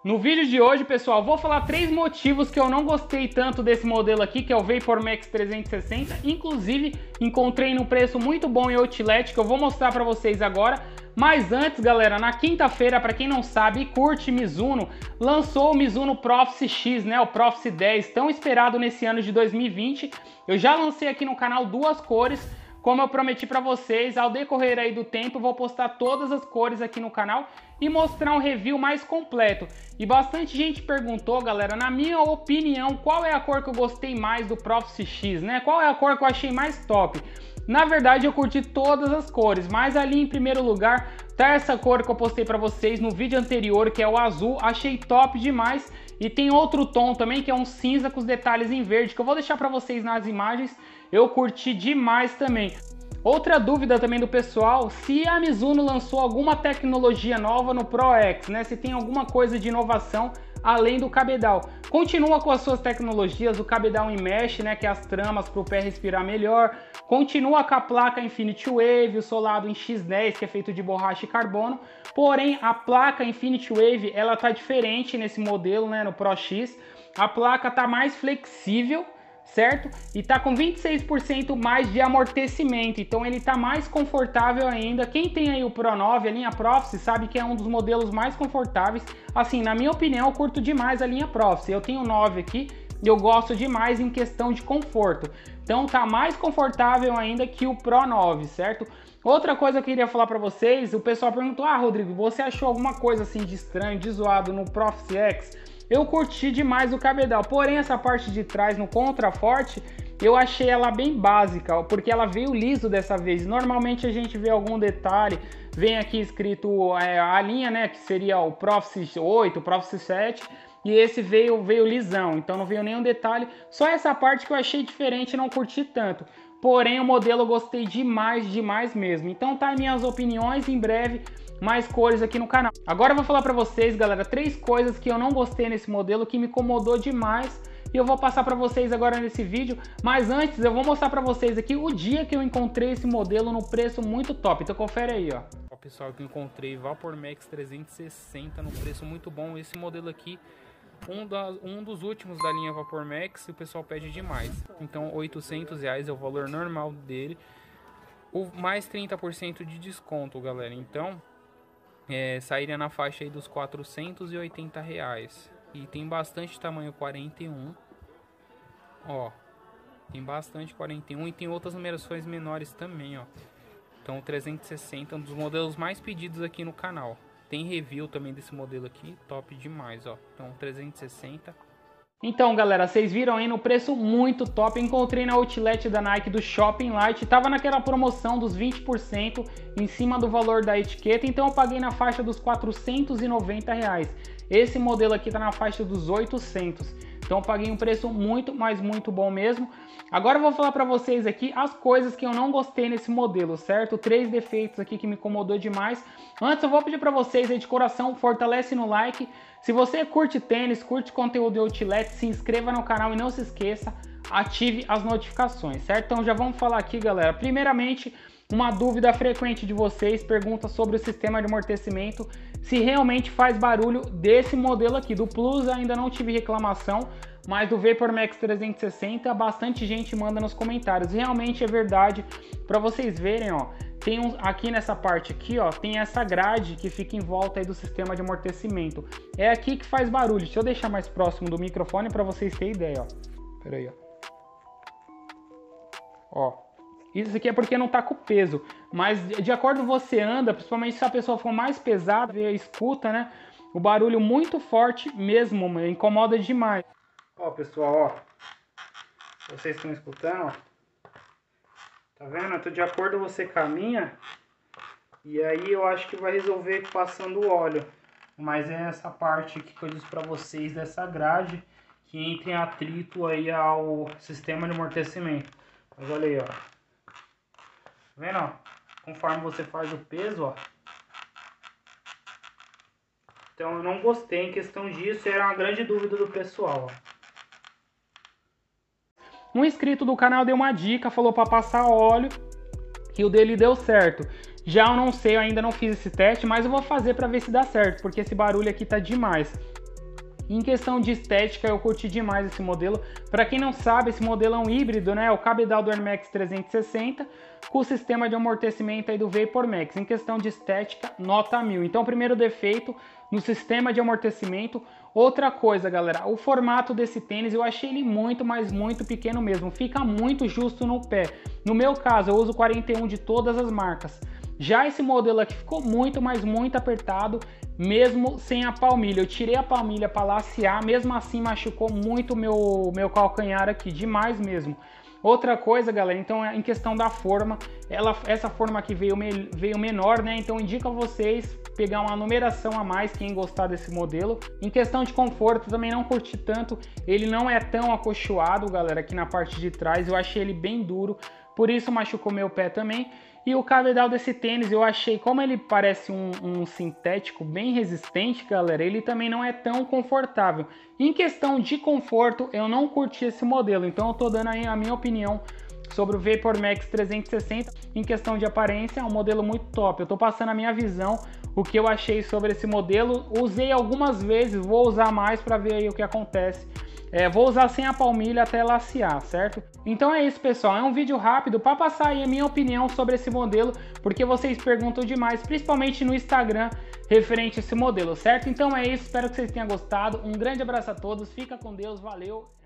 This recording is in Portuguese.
No vídeo de hoje, pessoal, vou falar 3 motivos que eu não gostei tanto desse modelo aqui, que é o VaporMax 360. Inclusive, encontrei num preço muito bom em Outlet, que eu vou mostrar para vocês agora. Mas antes, galera, na quinta-feira, para quem não sabe e curte Mizuno, lançou o Mizuno Profice X, né, o Profice 10, tão esperado nesse ano de 2020. Eu já lancei aqui no canal 2 cores. Como eu prometi para vocês, ao decorrer aí do tempo, vou postar todas as cores aqui no canal e mostrar um review mais completo. E bastante gente perguntou, galera, na minha opinião, qual é a cor que eu gostei mais do Profice X, né? Qual é a cor que eu achei mais top? Na verdade, eu curti todas as cores, mas ali em primeiro lugar tá essa cor que eu postei para vocês no vídeo anterior, que é o azul. Achei top demais. E tem outro tom também, que é um cinza com os detalhes em verde, que eu vou deixar para vocês nas imagens. Eu curti demais também. Outra dúvida também do pessoal, se a Mizuno lançou alguma tecnologia nova no Pro X, né? Se tem alguma coisa de inovação além do cabedal. Continua com as suas tecnologias, o cabedal em mesh, né? Que é as tramas para o pé respirar melhor. Continua com a placa Infinity Wave, o solado em X10, que é feito de borracha e carbono. Porém, a placa Infinity Wave, ela tá diferente nesse modelo, né? No Pro X. A placa tá mais flexível, certo? E tá com 26% mais de amortecimento, então ele tá mais confortável ainda. Quem tem aí o Pro 9, a linha Profice, sabe que é um dos modelos mais confortáveis. Assim, na minha opinião, eu curto demais a linha Profice. Eu tenho o 9 aqui e eu gosto demais em questão de conforto. Então tá mais confortável ainda que o Pro 9, certo? Outra coisa que eu queria falar para vocês, o pessoal perguntou: "Ah, Rodrigo, você achou alguma coisa assim de estranho, de zoado no Profice X?" Eu curti demais o cabedal, porém essa parte de trás no contraforte, eu achei ela bem básica, porque ela veio liso dessa vez. Normalmente a gente vê algum detalhe, vem aqui escrito a linha, né, que seria o Profice 8, o Profice 7, e esse veio lisão, então não veio nenhum detalhe. Só essa parte que eu achei diferente e não curti tanto. Porém o modelo eu gostei demais mesmo. Então tá minhas opiniões, em breve mais cores aqui no canal. Agora eu vou falar pra vocês, galera, 3 coisas que eu não gostei nesse modelo, que me incomodou demais, e eu vou passar pra vocês agora nesse vídeo. Mas antes eu vou mostrar pra vocês aqui o dia que eu encontrei esse modelo no preço muito top, então confere aí, ó. Ó, pessoal, que eu encontrei VaporMax 360 no preço muito bom. Esse modelo aqui, um dos últimos da linha VaporMax, e o pessoal pede demais. Então R$800 é o valor normal dele, mais 30% de desconto, galera. Então sairia na faixa aí dos R$480. E tem bastante tamanho 41. Ó, tem bastante 41 e tem outras numerações menores também, ó. Então 360 é um dos modelos mais pedidos aqui no canal. Tem review também desse modelo aqui, top demais, ó. Então 360. Então, galera, vocês viram aí no preço muito top. Encontrei na Outlet da Nike do Shopping Light. Tava naquela promoção dos 20% em cima do valor da etiqueta. Então eu paguei na faixa dos R$490. Esse modelo aqui tá na faixa dos 800. Então eu paguei um preço muito, mas muito bom mesmo. Agora eu vou falar pra vocês aqui as coisas que eu não gostei nesse modelo, certo? 3 defeitos aqui que me incomodou demais. Antes eu vou pedir pra vocês aí de coração, fortalece no like. Se você curte tênis, curte conteúdo de Outlet, se inscreva no canal e não se esqueça, ative as notificações, certo? Então já vamos falar aqui, galera. Primeiramente, uma dúvida frequente de vocês, pergunta sobre o sistema de amortecimento, se realmente faz barulho desse modelo aqui. Do Plus ainda não tive reclamação, mas do VaporMax 360 bastante gente manda nos comentários. Realmente é verdade, para vocês verem, ó, tem aqui nessa parte aqui, ó, tem essa grade que fica em volta aí do sistema de amortecimento. É aqui que faz barulho. Deixa eu deixar mais próximo do microfone para vocês terem ideia, ó. Pera aí, ó. Ó. Isso aqui é porque não tá com peso, mas de acordo com você anda, principalmente se a pessoa for mais pesada, escuta, né? O barulho muito forte mesmo, incomoda demais. Ó, pessoal, ó. Vocês estão escutando, ó. Tá vendo? Então, de acordo você caminha, e aí eu acho que vai resolver passando o óleo. Mas é essa parte aqui que eu disse pra vocês, dessa grade, que entra em atrito aí ao sistema de amortecimento. Mas olha aí, ó. Tá vendo, ó? Conforme você faz o peso, ó. Então eu não gostei em questão disso, era uma grande dúvida do pessoal, ó. Um inscrito do canal deu uma dica, falou para passar óleo, que o dele deu certo. Já eu não sei, eu ainda não fiz esse teste, mas eu vou fazer para ver se dá certo, porque esse barulho aqui tá demais. Em questão de estética, eu curti demais esse modelo. Para quem não sabe, esse modelo é um híbrido, né? O cabedal do Air Max 360 com o sistema de amortecimento aí do Vapor Max. Em questão de estética, nota 1000. Então, primeiro defeito no sistema de amortecimento. Outra coisa, galera, o formato desse tênis eu achei ele muito, mas muito pequeno mesmo. Fica muito justo no pé. No meu caso, eu uso 41 de todas as marcas. Já esse modelo aqui ficou muito, mas muito apertado, mesmo sem a palmilha. Eu tirei a palmilha para lacear, mesmo assim machucou muito meu calcanhar aqui, demais mesmo. Outra coisa, galera, então em questão da forma, essa forma aqui veio menor, né? Então indico a vocês pegar uma numeração a mais, quem gostar desse modelo. Em questão de conforto, também não curti tanto. Ele não é tão acolchoado, galera, aqui na parte de trás. Eu achei ele bem duro, por isso machucou meu pé também. E o cabedal desse tênis, eu achei, como ele parece um sintético bem resistente, galera, ele também não é tão confortável. Em questão de conforto, eu não curti esse modelo, então eu tô dando aí a minha opinião sobre o Vapor Max 360. Em questão de aparência, é um modelo muito top. Eu tô passando a minha visão, o que eu achei sobre esse modelo. Usei algumas vezes, vou usar mais para ver aí o que acontece. Vou usar sem a palmilha até lacear, certo? Então é isso, pessoal, é um vídeo rápido para passar aí a minha opinião sobre esse modelo, porque vocês perguntam demais, principalmente no Instagram, referente a esse modelo, certo? Então é isso, espero que vocês tenham gostado, um grande abraço a todos, fica com Deus, valeu!